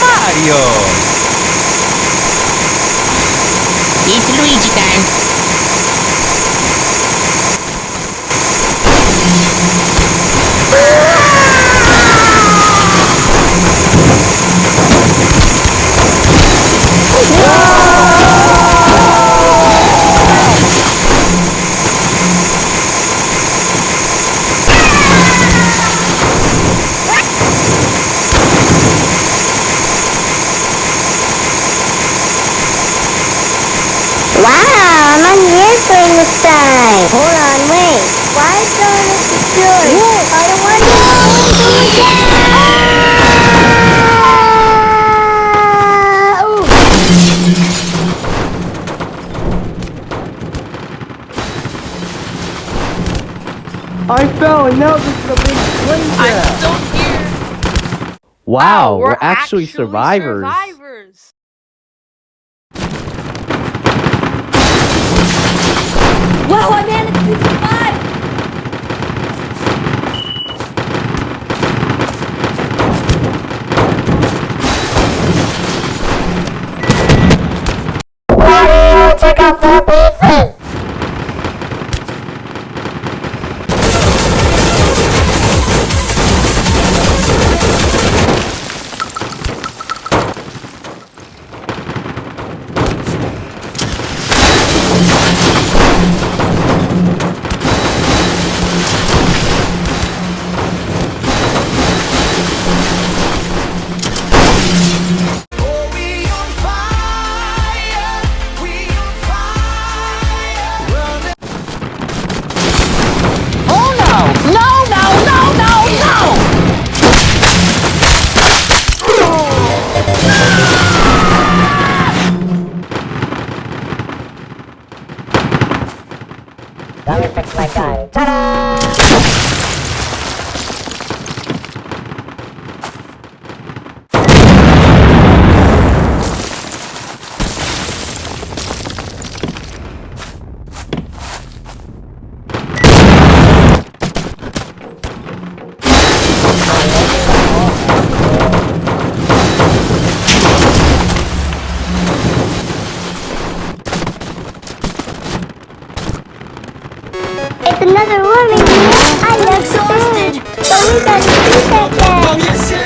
Mario! It's Luigi time. Wow, I'm on here playing this time. Hold on, wait. Why don't it secure? I don't want to I fell and now this is a big plane I'm crash. still here. Wow, we're actually survivors. Wow, I managed to survive! Mario, check out the pieces! Let me fix my gun. Ta-da! It's another warming. I'm exhausted. But we gotta beat that guy.